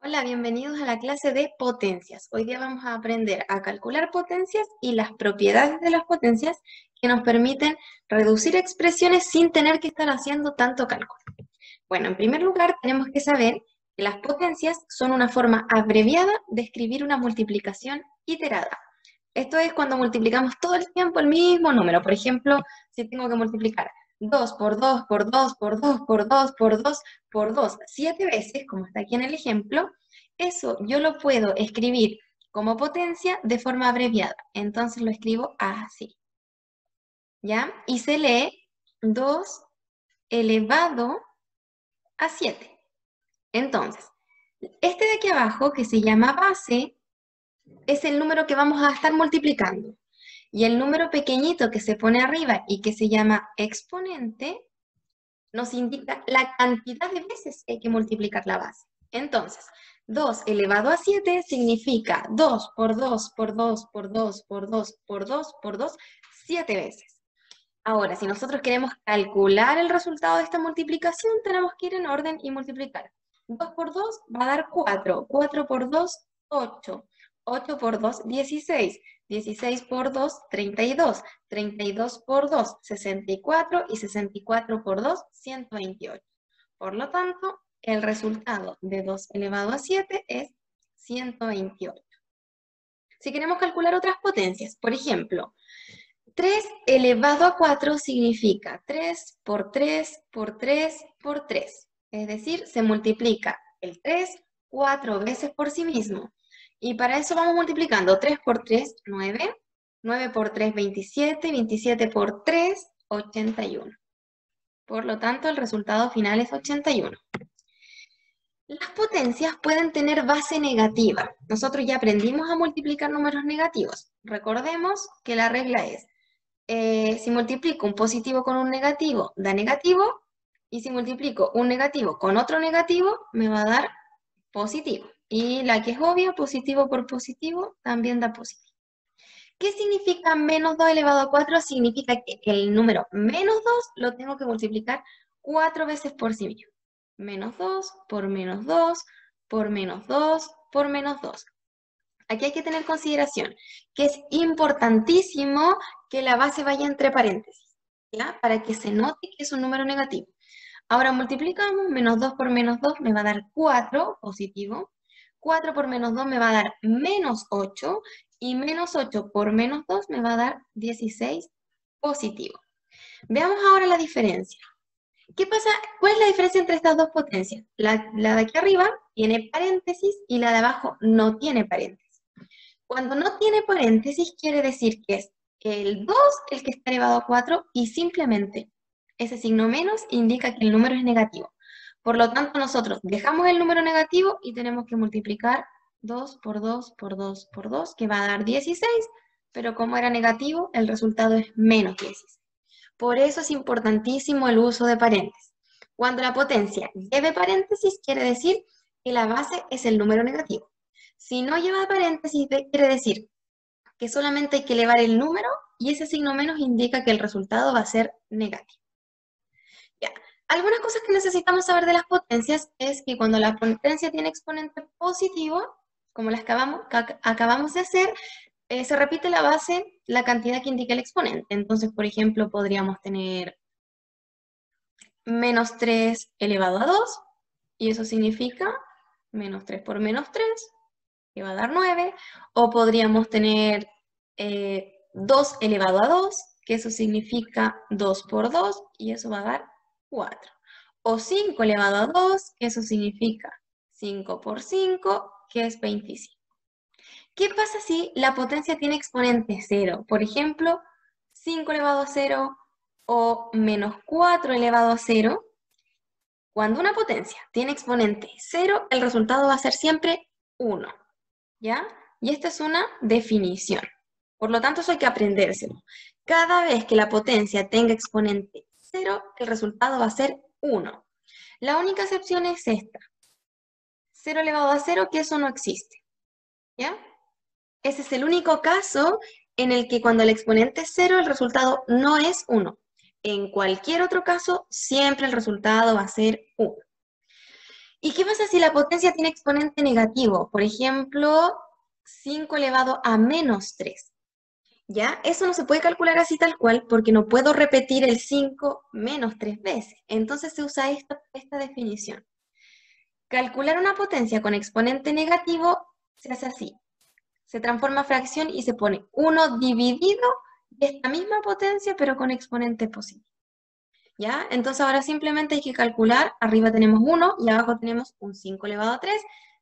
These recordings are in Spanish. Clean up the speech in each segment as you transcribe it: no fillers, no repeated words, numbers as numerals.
Hola, bienvenidos a la clase de potencias. Hoy día vamos a aprender a calcular potencias y las propiedades de las potencias que nos permiten reducir expresiones sin tener que estar haciendo tanto cálculo. Bueno, en primer lugar tenemos que saber que las potencias son una forma abreviada de escribir una multiplicación iterada. Esto es cuando multiplicamos todo el tiempo el mismo número. Por ejemplo, si tengo que multiplicar 2 por 2 por 2 por 2 por 2 por 2 por 2 7 veces, como está aquí en el ejemplo, eso yo lo puedo escribir como potencia de forma abreviada. Entonces lo escribo así, ¿ya? Y se lee 2 elevado a 7. Entonces, este de aquí abajo, que se llama base, es el número que vamos a estar multiplicando. Y el número pequeñito que se pone arriba y que se llama exponente, nos indica la cantidad de veces que hay que multiplicar la base. Entonces, 2 elevado a 7 significa 2 por 2 por 2 por 2 por 2 por 2 por 2, 7 veces. Ahora, si nosotros queremos calcular el resultado de esta multiplicación, tenemos que ir en orden y multiplicar. 2 por 2 va a dar 4, 4 por 2, 8, 8 por 2, 16, 16 por 2, 32, 32 por 2, 64 y 64 por 2, 128. Por lo tanto, el resultado de 2 elevado a 7 es 128. Si queremos calcular otras potencias, por ejemplo, 3 elevado a 4 significa 3 por 3 por 3 por 3. Es decir, se multiplica el 3 4 veces por sí mismo. Y para eso vamos multiplicando 3 por 3, 9. 9 por 3, 27. 27 por 3, 81. Por lo tanto, el resultado final es 81. Las potencias pueden tener base negativa. Nosotros ya aprendimos a multiplicar números negativos. Recordemos que la regla es si multiplico un positivo con un negativo, da negativo, y si multiplico un negativo con otro negativo, me va a dar positivo. Y la que es obvia, positivo por positivo, también da positivo. ¿Qué significa menos 2 elevado a 4? Significa que el número menos 2 lo tengo que multiplicar 4 veces por sí mismo. Menos 2 por menos 2 por menos 2 por menos 2. Aquí hay que tener en consideración que es importantísimo que la base vaya entre paréntesis, ¿ya? Para que se note que es un número negativo. Ahora multiplicamos, menos 2 por menos 2 me va a dar 4, positivo. 4 por menos 2 me va a dar menos 8, y menos 8 por menos 2 me va a dar 16, positivo. Veamos ahora la diferencia. ¿Qué pasa? ¿Cuál es la diferencia entre estas dos potencias? La de aquí arriba tiene paréntesis y la de abajo no tiene paréntesis. Cuando no tiene paréntesis, quiere decir que es el 2 el que está elevado a 4 y simplemente ese signo menos indica que el número es negativo. Por lo tanto, nosotros dejamos el número negativo y tenemos que multiplicar 2 por 2 por 2 por 2, que va a dar 16, pero como era negativo, el resultado es menos 16. Por eso es importantísimo el uso de paréntesis. Cuando la potencia lleve paréntesis, quiere decir que la base es el número negativo. Si no lleva paréntesis, quiere decir que solamente hay que elevar el número y ese signo menos indica que el resultado va a ser negativo. Ya. Algunas cosas que necesitamos saber de las potencias es que cuando la potencia tiene exponente positivo, como las acabamos de hacer, se repite la base, la cantidad que indica el exponente. Entonces, por ejemplo, podríamos tener menos 3 elevado a 2, y eso significa menos 3 por menos 3, que va a dar 9, o podríamos tener 2 elevado a 2, que eso significa 2 por 2, y eso va a dar 4. O 5 elevado a 2, que eso significa 5 por 5, que es 25. ¿Qué pasa si la potencia tiene exponente 0? Por ejemplo, 5 elevado a 0 o menos 4 elevado a 0. Cuando una potencia tiene exponente 0, el resultado va a ser siempre 1. ¿Ya? Y esta es una definición. Por lo tanto, eso hay que aprendérselo. Cada vez que la potencia tenga exponente 0, el resultado va a ser 1. La única excepción es esta. 0 elevado a 0, que eso no existe. ¿Ya? Ese es el único caso en el que cuando el exponente es 0, el resultado no es 1. En cualquier otro caso, siempre el resultado va a ser 1. ¿Y qué pasa si la potencia tiene exponente negativo? Por ejemplo, 5 elevado a menos 3. ¿Ya? Eso no se puede calcular así tal cual porque no puedo repetir el 5 menos 3 veces. Entonces se usa esta definición. Calcular una potencia con exponente negativo se hace así. Se transforma a fracción y se pone 1 dividido de esta misma potencia pero con exponente positivo. ¿Ya? Entonces ahora simplemente hay que calcular, arriba tenemos 1 y abajo tenemos un 5 elevado a 3.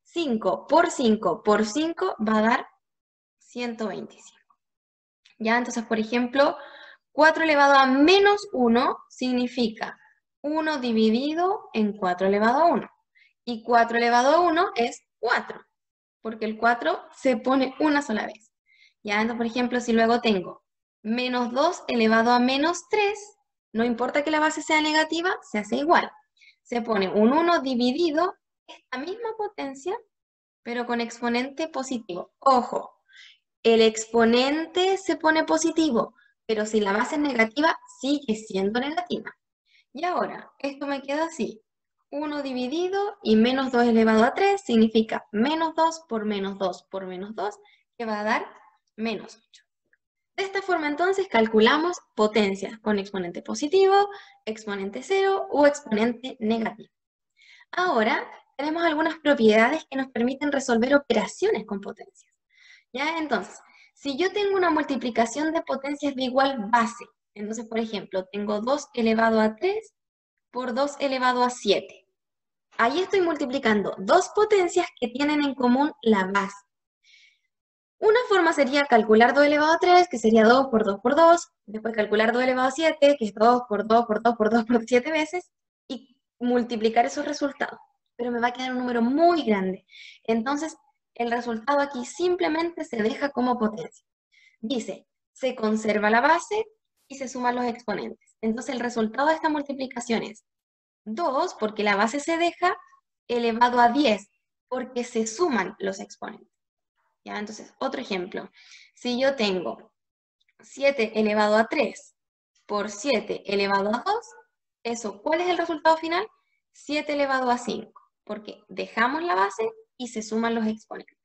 5 por 5 por 5 va a dar 125. ¿Ya? Entonces, por ejemplo, 4 elevado a menos 1 significa 1 dividido en 4 elevado a 1. Y 4 elevado a 1 es 4, porque el 4 se pone una sola vez. ¿Ya? Entonces, por ejemplo, si luego tengo menos 2 elevado a menos 3, no importa que la base sea negativa, se hace igual. Se pone un 1 dividido esta misma potencia, pero con exponente positivo. Ojo, el exponente se pone positivo, pero si la base es negativa, sigue siendo negativa. Y ahora, esto me queda así. 1 dividido y menos 2 elevado a 3 significa menos 2 por menos 2 por menos 2, que va a dar menos 8. De esta forma, entonces, calculamos potencias con exponente positivo, exponente cero o exponente negativo. Ahora, tenemos algunas propiedades que nos permiten resolver operaciones con potencias. ¿Ya? Entonces, si yo tengo una multiplicación de potencias de igual base, entonces, por ejemplo, tengo 2 elevado a 3 por 2 elevado a 7. Ahí estoy multiplicando dos potencias que tienen en común la base. Una forma sería calcular 2 elevado a 3, que sería 2 por 2 por 2, después calcular 2 elevado a 7, que es 2 por 2 por 2 por 2 por 7 veces, y multiplicar esos resultados. Pero me va a quedar un número muy grande. Entonces, el resultado aquí simplemente se deja como potencia. Dice, se conserva la base y se suman los exponentes. Entonces, el resultado de esta multiplicación es 2, porque la base se deja, elevado a 10, porque se suman los exponentes. ¿Ya? Entonces, otro ejemplo. Si yo tengo 7 elevado a 3 por 7 elevado a 2, eso, ¿cuál es el resultado final? 7 elevado a 5, porque dejamos la base y se suman los exponentes.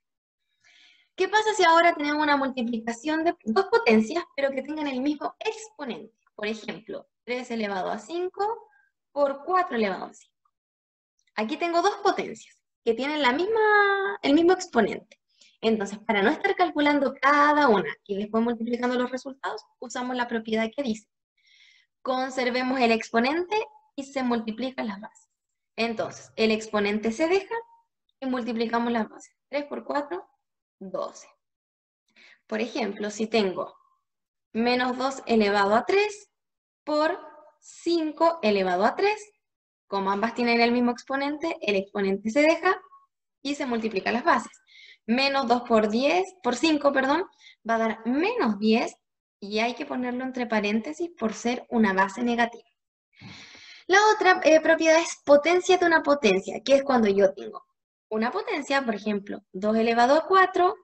¿Qué pasa si ahora tenemos una multiplicación de dos potencias, pero que tengan el mismo exponente? Por ejemplo, 3 elevado a 5 por 4 elevado a 5. Aquí tengo dos potencias que tienen el mismo exponente. Entonces, para no estar calculando cada una y después multiplicando los resultados, usamos la propiedad que dice, conservemos el exponente y se multiplican las bases. Entonces, el exponente se deja y multiplicamos las bases. 3 por 4, 12. Por ejemplo, si tengo menos 2 elevado a 3 por 5 elevado a 3, como ambas tienen el mismo exponente, el exponente se deja y se multiplican las bases. Menos 2 por 5, perdón, va a dar menos 10 y hay que ponerlo entre paréntesis por ser una base negativa. La otra propiedad es potencia de una potencia, que es cuando yo tengo una potencia, por ejemplo, 2 elevado a 4,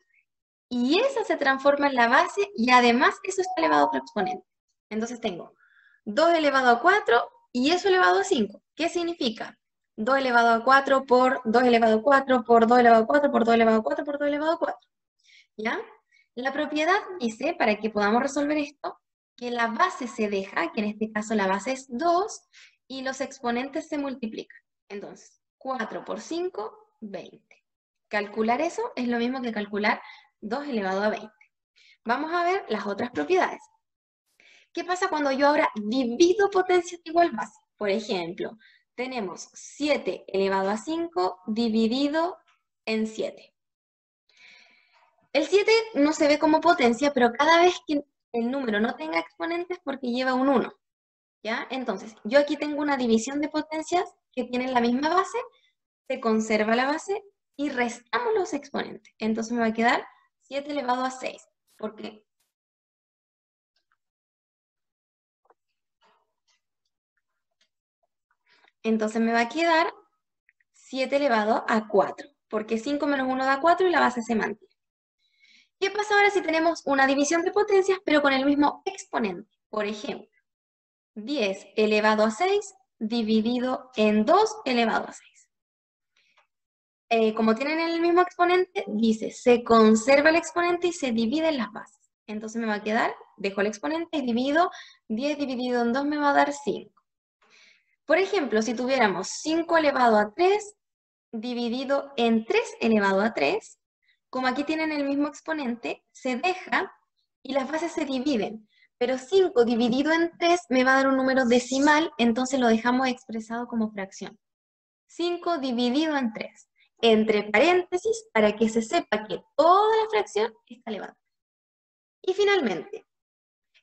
y esa se transforma en la base y además eso está elevado a otro exponente. Entonces tengo 2 elevado a 4 y eso elevado a 5. ¿Qué significa? 2 elevado a 4 por 2 elevado a 4 por 2 elevado a 4 por 2 elevado a 4 por 2 elevado a 4. ¿Ya? La propiedad dice, para que podamos resolver esto, que la base se deja, que en este caso la base es 2, y los exponentes se multiplican. Entonces, 4 por 5, 20. Calcular eso es lo mismo que calcular 2 elevado a 20. Vamos a ver las otras propiedades. ¿Qué pasa cuando yo ahora divido potencias de igual base? Por ejemplo, tenemos 7 elevado a 5 dividido en 7. El 7 no se ve como potencia, pero cada vez que el número no tenga exponentes porque lleva un 1. ¿Ya? Entonces, yo aquí tengo una división de potencias que tienen la misma base, se conserva la base y restamos los exponentes. Entonces me va a quedar 7 elevado a 6, porque entonces me va a quedar 7 elevado a 4, porque 5 menos 1 da 4 y la base se mantiene. ¿Qué pasa ahora si tenemos una división de potencias, pero con el mismo exponente? Por ejemplo, 10 elevado a 6 dividido en 2 elevado a 6. como tienen el mismo exponente, dice, se conserva el exponente y se divide en las bases. Entonces me va a quedar, dejo el exponente y divido, 10 dividido en 2 me va a dar 5. Por ejemplo, si tuviéramos 5 elevado a 3 dividido en 3 elevado a 3, como aquí tienen el mismo exponente, se deja y las bases se dividen. Pero 5 dividido en 3 me va a dar un número decimal, entonces lo dejamos expresado como fracción. 5 dividido en 3, entre paréntesis, para que se sepa que toda la fracción está elevada. Y finalmente,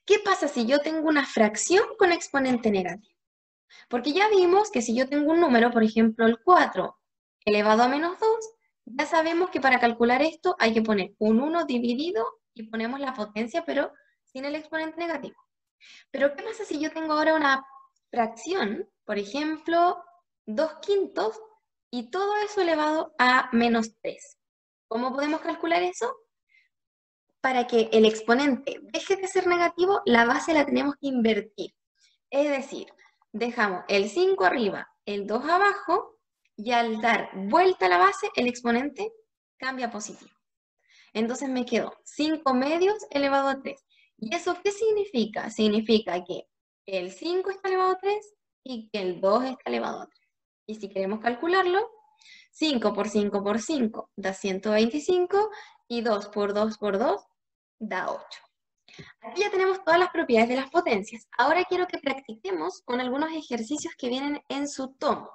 ¿qué pasa si yo tengo una fracción con exponente negativo? Porque ya vimos que si yo tengo un número, por ejemplo el 4 elevado a menos 2, ya sabemos que para calcular esto hay que poner un 1 dividido y ponemos la potencia, pero sin el exponente negativo. Pero ¿qué pasa si yo tengo ahora una fracción, por ejemplo, 2/5, y todo eso elevado a menos 3? ¿Cómo podemos calcular eso? Para que el exponente deje de ser negativo, la base la tenemos que invertir. Es decir, dejamos el 5 arriba, el 2 abajo, y al dar vuelta a la base, el exponente cambia a positivo. Entonces me quedó 5 medios elevado a 3. ¿Y eso qué significa? Significa que el 5 está elevado a 3 y que el 2 está elevado a 3. Y si queremos calcularlo, 5 por 5 por 5 da 125 y 2 por 2 por 2 da 8. Aquí ya tenemos todas las propiedades de las potencias. Ahora quiero que practiquemos con algunos ejercicios que vienen en su tomo.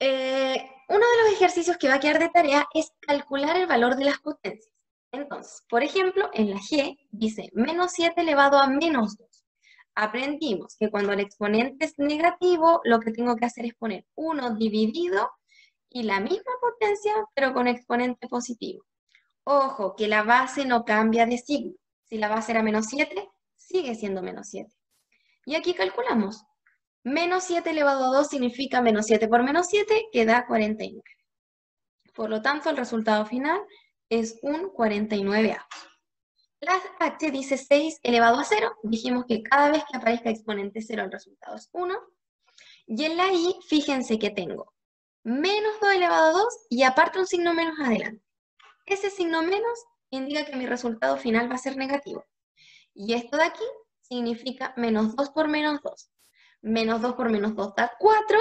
Uno de los ejercicios que va a quedar de tarea es calcular el valor de las potencias. Entonces, por ejemplo, en la G dice menos 7 elevado a menos 2. Aprendimos que cuando el exponente es negativo, lo que tengo que hacer es poner 1 dividido y la misma potencia, pero con exponente positivo. Ojo, que la base no cambia de signo. Si la base era menos 7, sigue siendo menos 7. Y aquí calculamos. Menos 7 elevado a 2 significa menos 7 por menos 7, que da 49. Por lo tanto, el resultado final es un 49. La H dice 6 elevado a 0. Dijimos que cada vez que aparezca exponente 0, el resultado es 1. Y en la I, fíjense que tengo menos 2 elevado a 2 y aparte un signo menos adelante. Ese signo menos indica que mi resultado final va a ser negativo. Y esto de aquí significa menos 2 por menos 2. Menos 2 por menos 2 da 4,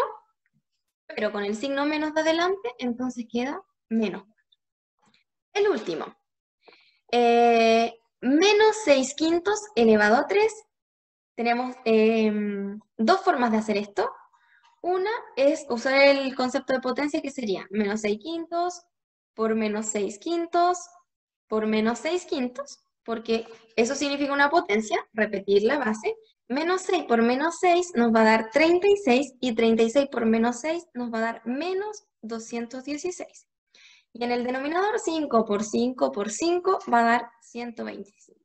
pero con el signo menos de adelante, entonces queda menos 4. El último. Menos 6/5 elevado a 3. Tenemos dos formas de hacer esto. Una es usar el concepto de potencia, que sería menos 6/5 por menos 6/5 por menos 6/5, porque eso significa una potencia, repetir la base. Menos 6 por menos 6 nos va a dar 36, y 36 por menos 6 nos va a dar menos 216. Y en el denominador 5 por 5 por 5 va a dar 125.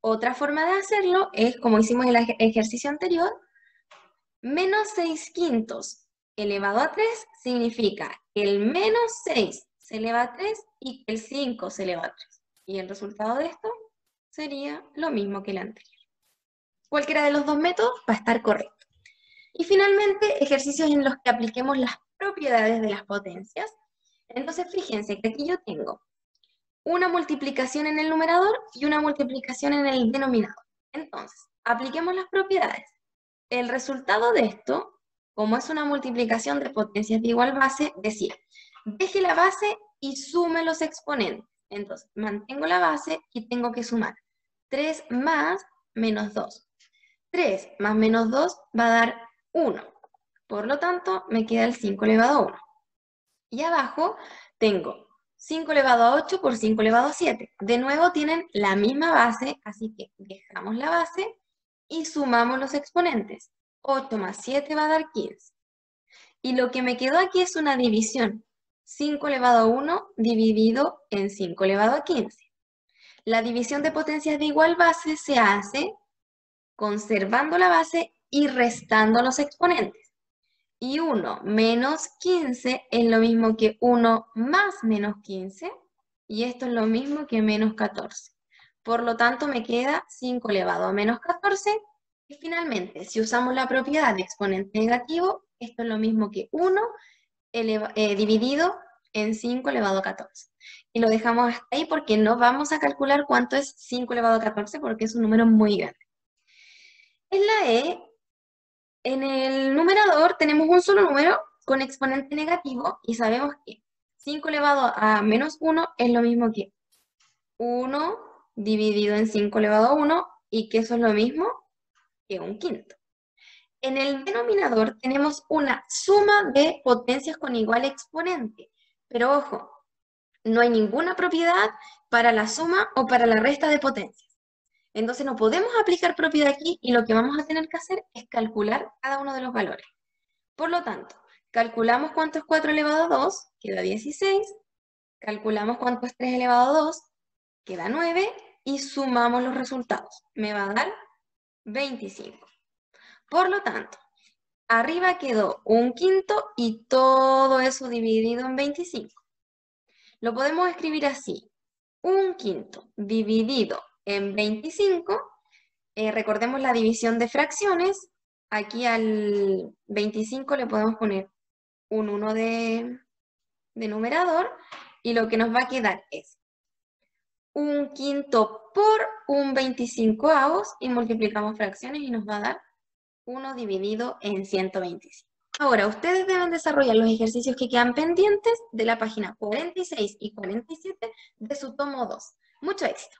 Otra forma de hacerlo es, como hicimos en el ejercicio anterior, menos 6/5 elevado a 3 significa que el menos 6 se eleva a 3 y que el 5 se eleva a 3. Y el resultado de esto sería lo mismo que el anterior. Cualquiera de los dos métodos va a estar correcto. Y finalmente, ejercicios en los que apliquemos las propiedades de las potencias. Entonces, fíjense que aquí yo tengo una multiplicación en el numerador y una multiplicación en el denominador. Entonces, apliquemos las propiedades. El resultado de esto, como es una multiplicación de potencias de igual base, decía, deje la base y sume los exponentes. Entonces, mantengo la base y tengo que sumar 3 más menos 2. 3 más menos 2 va a dar 1. Por lo tanto, me queda el 5 elevado a 1. Y abajo tengo 5 elevado a 8 por 5 elevado a 7. De nuevo tienen la misma base, así que dejamos la base y sumamos los exponentes. 8 más 7 va a dar 15. Y lo que me quedó aquí es una división. 5 elevado a 1 dividido en 5 elevado a 15. La división de potencias de igual base se hace conservando la base y restando los exponentes. Y 1 menos 15 es lo mismo que 1 más menos 15, y esto es lo mismo que menos 14. Por lo tanto, me queda 5 elevado a menos 14, y finalmente, si usamos la propiedad de exponente negativo, esto es lo mismo que 1 dividido en 5 elevado a 14. Y lo dejamos hasta ahí porque no vamos a calcular cuánto es 5 elevado a 14 porque es un número muy grande. En la E, en el numerador tenemos un solo número con exponente negativo y sabemos que 5 elevado a menos 1 es lo mismo que 1 dividido en 5 elevado a 1 y que eso es lo mismo que un quinto. En el denominador tenemos una suma de potencias con igual exponente, pero ojo, no hay ninguna propiedad para la suma o para la resta de potencias. Entonces no podemos aplicar propiedad aquí y lo que vamos a tener que hacer es calcular cada uno de los valores. Por lo tanto, calculamos cuánto es 4 elevado a 2, queda 16. Calculamos cuánto es 3 elevado a 2, queda 9. Y sumamos los resultados. Me va a dar 25. Por lo tanto, arriba quedó un quinto y todo eso dividido en 25. Lo podemos escribir así. Un quinto dividido en 25. Recordemos la división de fracciones. Aquí al 25 le podemos poner un 1 de numerador. Y lo que nos va a quedar es un quinto por un 25avos. Y multiplicamos fracciones y nos va a dar 1 dividido en 125. Ahora, ustedes deben desarrollar los ejercicios que quedan pendientes de la página 46 y 47 de su tomo 2. Mucho éxito.